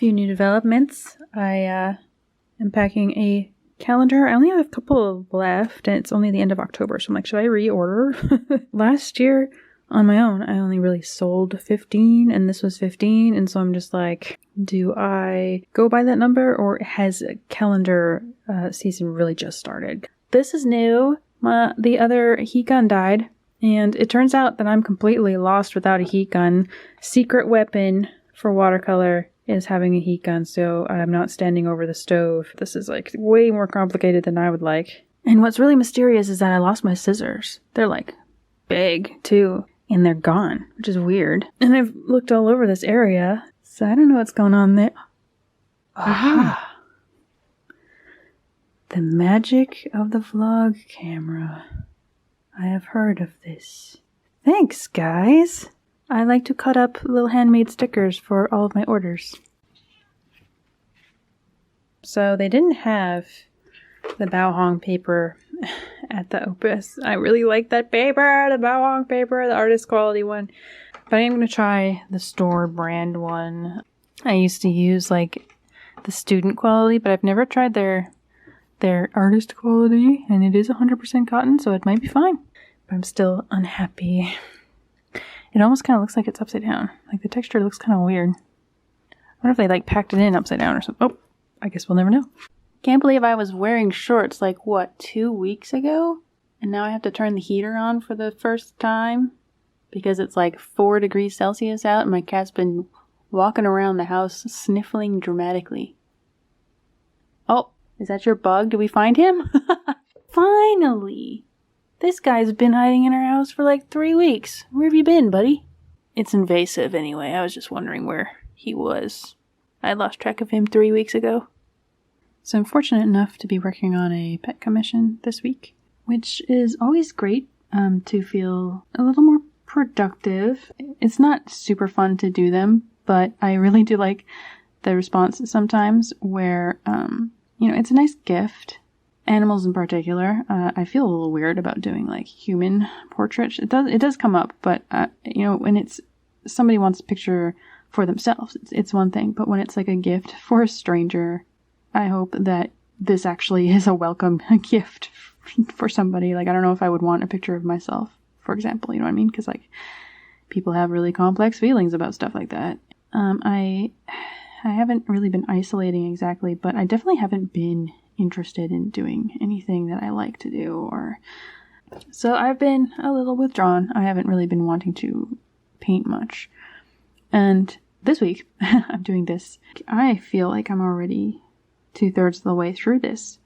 few new developments. I am packing a calendar. I only have a couple left, and it's only the end of October, so I'm like, should I reorder? Last year, on my own, I only really sold 15, and this was 15, and so I'm just like, do I go by that number, or has a calendar season really just started? This is new. The other heat gun died, and it turns out that I'm completely lost without a heat gun. Secret weapon for watercolor is having a heat gun, so I'm not standing over the stove. This is like way more complicated than I would like. And what's really mysterious is that I lost my scissors. They're like big too, and they're gone, which is weird. And I've looked all over this area, so I don't know what's going on there. Ah, the magic of the vlog camera. I have heard of this. Thanks, guys. I like to cut up little handmade stickers for all of my orders. So they didn't have the Bao Hong paper at the Opus. I really like that paper, the Bao Hong paper, the artist quality one. But I am going to try the store brand one. I used to use like the student quality, but I've never tried their artist quality, and it is 100% cotton, so it might be fine. But I'm still unhappy. It almost kind of looks like it's upside down. Like the texture looks kind of weird. I wonder if they like packed it in upside down or something. Oh, I guess we'll never know. Can't believe I was wearing shorts like, what, 2 weeks ago? And now I have to turn the heater on for the first time because it's like 4 degrees Celsius out and my cat's been walking around the house sniffling dramatically. Oh, is that your bug? Did we find him? Finally! This guy's been hiding in our house for like 3 weeks. Where have you been, buddy? It's invasive anyway. I was just wondering where he was. I lost track of him 3 weeks ago. So I'm fortunate enough to be working on a pet commission this week, which is always great to feel a little more productive. It's not super fun to do them, but I really do like the response sometimes where, it's a nice gift. Animals in particular, I feel a little weird about doing like human portraits. It does come up, but when it's somebody wants a picture for themselves, it's one thing. But when it's like a gift for a stranger, I hope that this actually is a welcome gift for somebody. Like, I don't know if I would want a picture of myself, for example. You know what I mean? Because like people have really complex feelings about stuff like that. I haven't really been isolating exactly, but I definitely haven't been interested in doing anything that I like to do, so I've been a little withdrawn. I haven't really been wanting to paint much. And this week I'm doing this. I feel like I'm already 2/3 of the way through this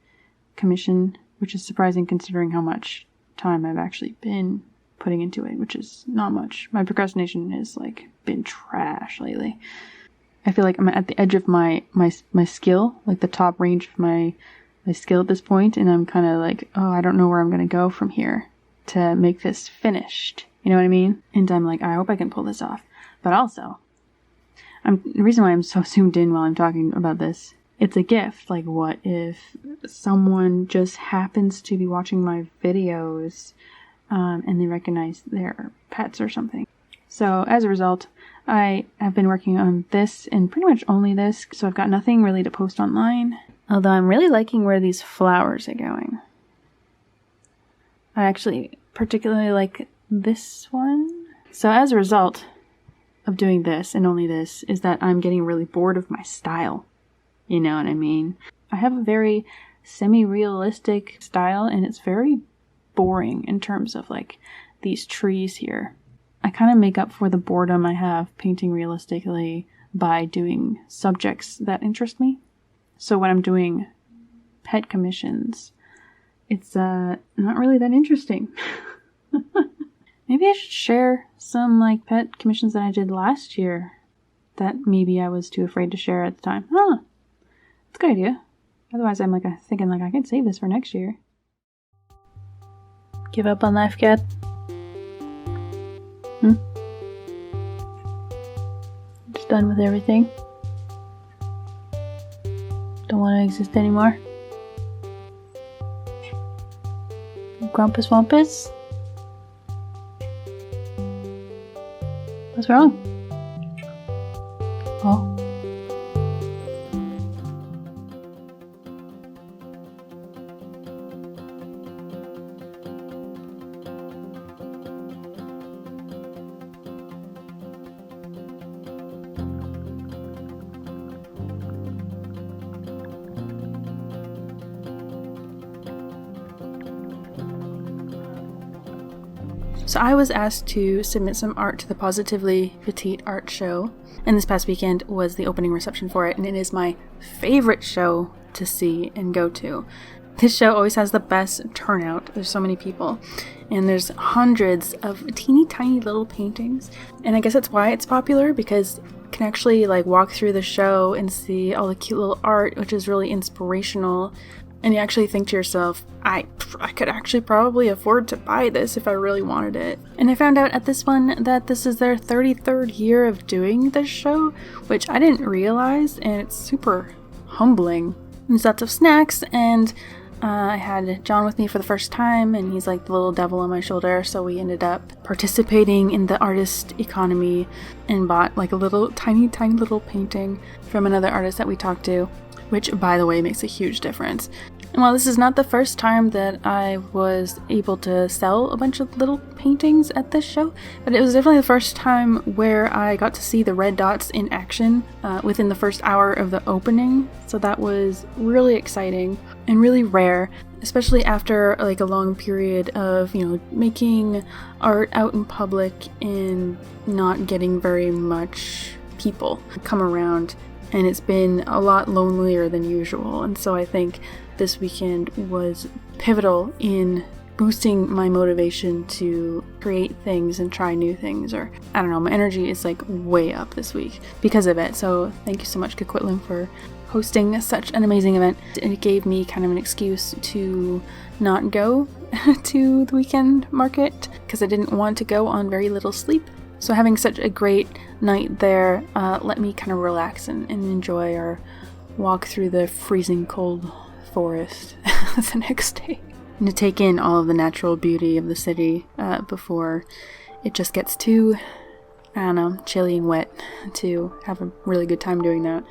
commission, which is surprising considering how much time I've actually been putting into it, which is not much. My procrastination has like been trash lately. I feel like I'm at the edge of my skill, like the top range of my skill at this point, and I'm kind of like, oh, I don't know where I'm going to go from here to make this finished. You know what I mean? And I'm like, I hope I can pull this off. But also, the reason why I'm so zoomed in while I'm talking about this, it's a gift. Like, what if someone just happens to be watching my videos and they recognize their pets or something? So as a result, I have been working on this and pretty much only this, so I've got nothing really to post online. Although I'm really liking where these flowers are going. I actually particularly like this one. So as a result of doing this and only this is that I'm getting really bored of my style. You know what I mean? I have a very semi-realistic style and it's very boring in terms of like these trees here. I kind of make up for the boredom I have painting realistically by doing subjects that interest me. So when I'm doing pet commissions, it's not really that interesting. Maybe I should share some like pet commissions that I did last year that maybe I was too afraid to share at the time. That's a good idea. Otherwise I'm like thinking like I can save this for next year. Give up on life, cat? Just done with everything? Don't want to exist anymore? Grumpus Wumpus? What's wrong? Oh. So I was asked to submit some art to the Positively Petite art show, and this past weekend was the opening reception for it, and it is my favorite show to see and go to. This show always has the best turnout. There's so many people, and there's hundreds of teeny tiny little paintings, and I guess that's why it's popular, because you can actually like walk through the show and see all the cute little art, which is really inspirational. And you actually think to yourself, I could actually probably afford to buy this if I really wanted it. And I found out at this one that this is their 33rd year of doing this show, which I didn't realize, and it's super humbling. There's lots of snacks, and I had John with me for the first time, and he's like the little devil on my shoulder, so we ended up participating in the artist economy and bought like a little tiny little painting from another artist that we talked to, which by the way makes a huge difference. And while this is not the first time that I was able to sell a bunch of little paintings at this show, but it was definitely the first time where I got to see the red dots in action within the first hour of the opening. So that was really exciting and really rare, especially after like a long period of, making art out in public and not getting very much people come around. And it's been a lot lonelier than usual. And so I think this weekend was pivotal in boosting my motivation to create things and try new things. Or, I don't know, my energy is like way up this week because of it. So thank you so much, Coquitlam, for hosting such an amazing event. And it gave me kind of an excuse to not go to the weekend market because I didn't want to go on very little sleep. So having such a great night there let me kind of relax and enjoy our walk through the freezing cold forest the next day. And to take in all of the natural beauty of the city before it just gets too, chilly and wet to have a really good time doing that.